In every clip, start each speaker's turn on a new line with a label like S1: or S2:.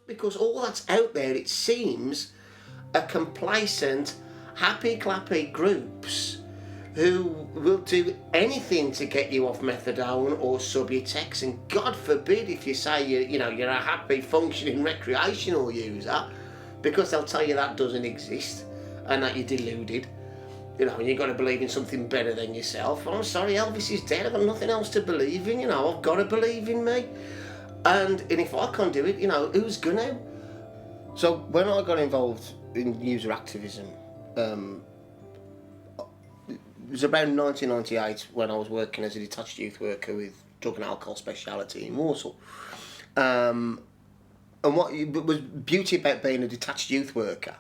S1: Because all that's out there, it seems, are complacent, happy-clappy groups who will do anything to get you off methadone or Subutex, and God forbid if you say you're a happy functioning recreational user, because they'll tell you that doesn't exist and that you're deluded. And you've got to believe in something better than yourself. I'm sorry, Elvis is dead. I've got nothing else to believe in. I've got to believe in me. And if I can't do it, who's gonna? So when I got involved in user activism, it was about 1998 when I was working as a detached youth worker with drug and alcohol speciality in Warsaw. And what was beauty about being a detached youth worker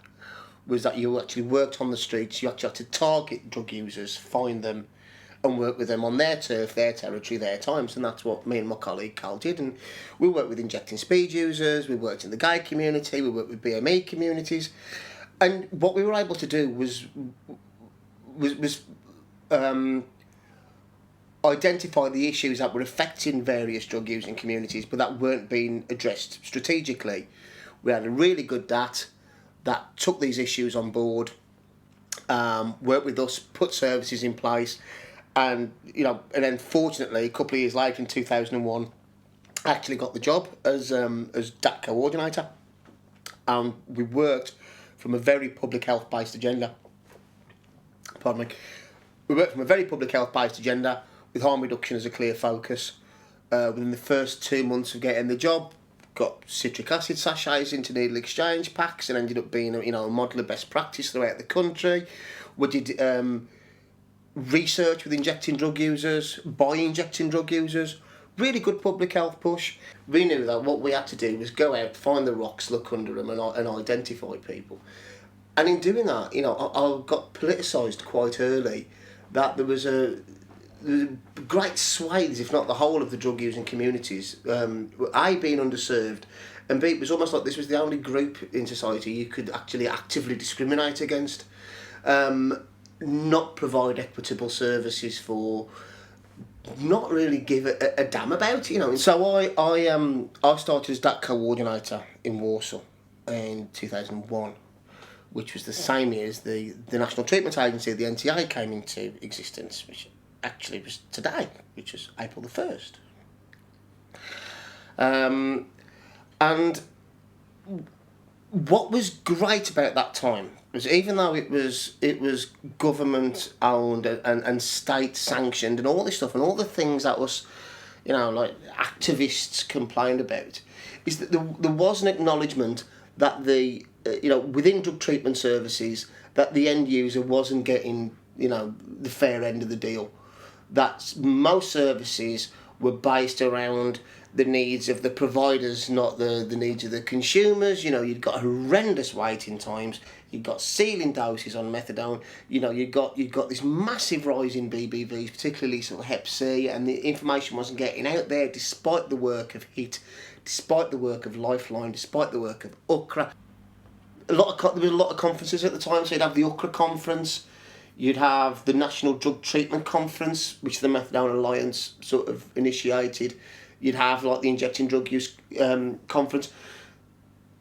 S1: was that you actually worked on the streets. You actually had to target drug users, find them, and work with them on their turf, their territory, their times. And that's what me and my colleague Carl did. And we worked with injecting speed users, we worked in the gay community, we worked with BME communities. And what we were able to do was identify the issues that were affecting various drug using communities, but that weren't being addressed strategically. We had a really good DAT that took these issues on board, worked with us, put services in place, and then fortunately a couple of years later in 2001, I actually got the job as DAT coordinator, and we worked from a very public health based agenda. Pardon me. We worked from a very public health based agenda with harm reduction as a clear focus. Within the first 2 months of getting the job, got citric acid sachets into needle exchange packs and ended up being a model of best practice throughout the country. We did research with injecting drug users, by injecting drug users. Really good public health push. We knew that what we had to do was go out, find the rocks, look under them, and identify people. And in doing that, I got politicised quite early. That there was a great swathes, if not the whole of the drug using communities, A, being underserved, and B, it was almost like this was the only group in society you could actually actively discriminate against, not provide equitable services for, not really give a damn about, So I started as DAT coordinator in Warsaw in 2001, which was the same year as the National Treatment Agency, the NTA, came into existence, which actually was today, which was April the 1st. And what was great about that time was, even though it was government owned and state sanctioned and all this stuff and all the things that was, like activists complained about, is that there was an acknowledgement that within drug treatment services, that the end user wasn't getting, the fair end of the deal. That most services were based around the needs of the providers, not the needs of the consumers. You'd got horrendous waiting times. You've got ceiling doses on methadone. You've got this massive rise in BBVs, particularly sort of Hep C, and the information wasn't getting out there, despite the work of HIT, despite the work of Lifeline, despite the work of UCRA. There was a lot of conferences at the time. So you'd have the UCRA conference. You'd have the National Drug Treatment Conference, which the Methadone Alliance sort of initiated. You'd have the Injecting Drug Use Conference.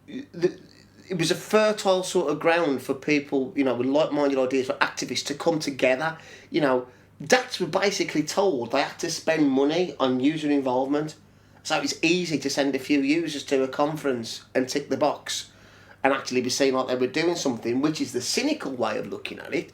S1: It was a fertile sort of ground for people, with like-minded ideas, for activists to come together. DATs were basically told they had to spend money on user involvement. So it's easy to send a few users to a conference and tick the box and actually be seen like they were doing something, which is the cynical way of looking at it.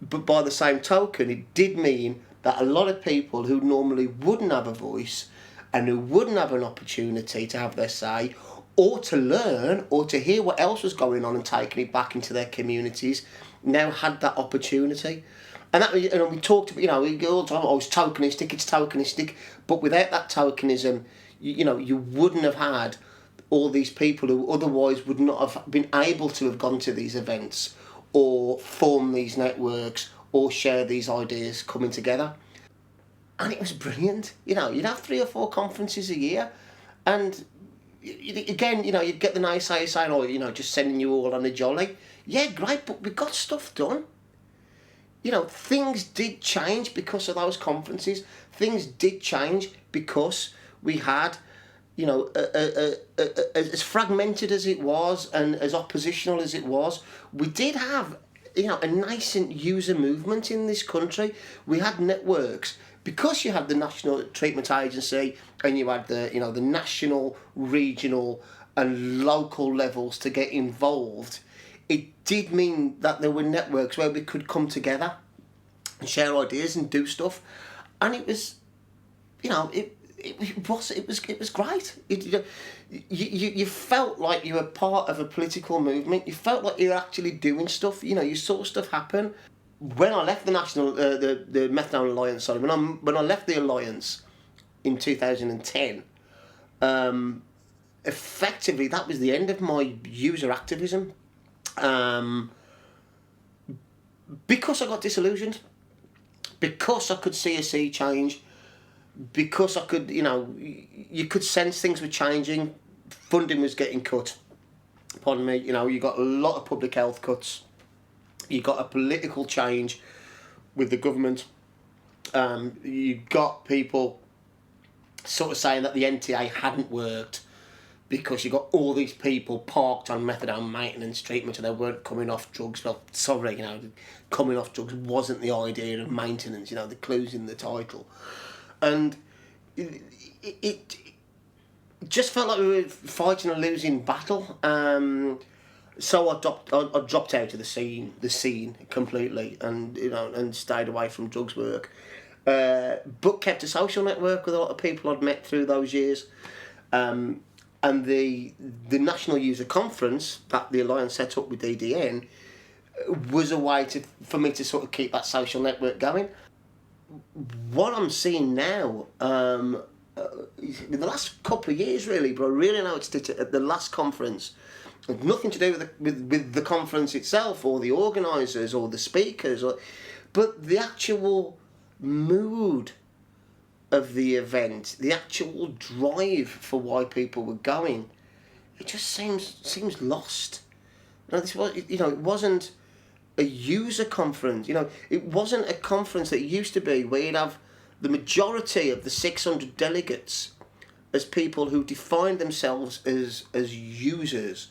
S1: But by the same token, it did mean that a lot of people who normally wouldn't have a voice and who wouldn't have an opportunity to have their say, or to learn, or to hear what else was going on and taking it back into their communities, now had that opportunity. And that, we talked about, we go all the time, it's tokenistic, but without that tokenism, you wouldn't have had all these people who otherwise would not have been able to have gone to these events or form these networks or share these ideas coming together. And it was brilliant. You'd have 3 or 4 conferences a year, and again, you'd get the naysayers saying, just sending you all on a jolly. Yeah, great, but we got stuff done. Things did change because of those conferences. Things did change because we had as fragmented as it was and as oppositional as it was, we did have, a nascent user movement in this country. We had networks because you had the National Treatment Agency and you had the national, regional, and local levels to get involved. It did mean that there were networks where we could come together and share ideas and do stuff, and it was, it was great. You felt like you were part of a political movement. You felt like you were actually doing stuff. You saw stuff happen. When I left the the Methadone Alliance, sorry, when I left the alliance in 2010, effectively that was the end of my user activism, because I got disillusioned, because I could see a sea change, because I could, you could sense things were changing, funding was getting cut. Pardon me, you got a lot of public health cuts, you got a political change with the government, you got people sort of saying that the NTA hadn't worked because you got all these people parked on methadone maintenance treatment and they weren't coming off drugs. Well, sorry, coming off drugs wasn't the idea of maintenance, the clue's in the title. And it just felt like we were fighting a losing battle. So I dropped out of the scene completely, and stayed away from drugs work. But kept a social network with a lot of people I'd met through those years. And the National User Conference that the Alliance set up with DDN was a way for me to sort of keep that social network going. What I'm seeing now, in the last couple of years really, but I really noticed it at the last conference, it had nothing to do with the conference itself or the organisers or the speakers, but the actual mood of the event, the actual drive for why people were going, it just seems lost. It wasn't a user conference. It wasn't a conference that it used to be where you'd have the majority of the 600 delegates as people who defined themselves as users,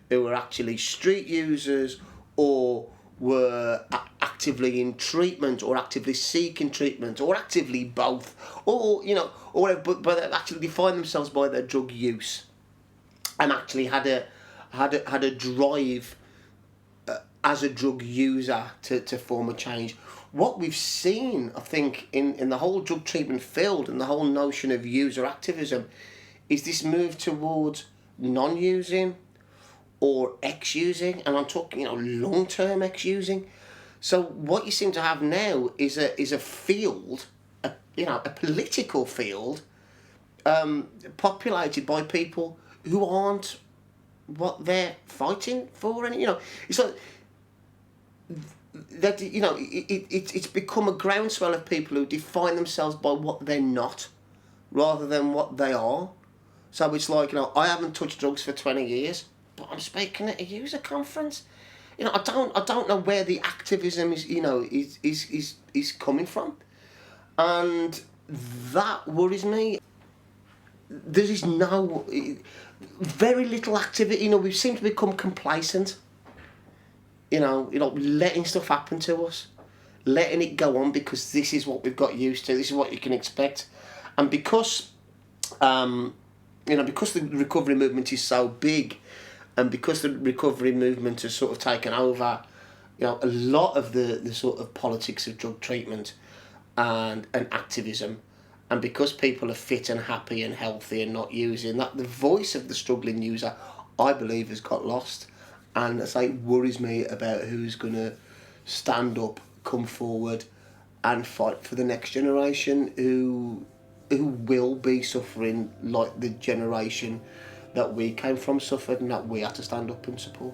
S1: who were actually street users or were actively in treatment or actively seeking treatment or actively both, or whatever, but they actually defined themselves by their drug use and actually had a drive as a drug user to form a change. What we've seen, I think, in the whole drug treatment field and the whole notion of user activism is this move towards non-using or ex-using, and I'm talking, long-term ex-using. So what you seem to have now is a field, a political field, populated by people who aren't what they're fighting for, and it's like that. It's become a groundswell of people who define themselves by what they're not, rather than what they are. So it's like, I haven't touched drugs for 20 years, but I'm speaking at a user conference. I don't know where the activism is coming from, and that worries me. There is very little activity. We seem to become complacent. Letting stuff happen to us, letting it go on because this is what we've got used to. This is what you can expect, and because because the recovery movement is so big, and because the recovery movement has sort of taken over, a lot of the sort of politics of drug treatment and activism, and because people are fit and happy and healthy and not using, that the voice of the struggling user, I believe, has got lost. And it worries me about who's going to stand up, come forward and fight for the next generation who will be suffering like the generation that we came from suffered, and that we have to stand up and support.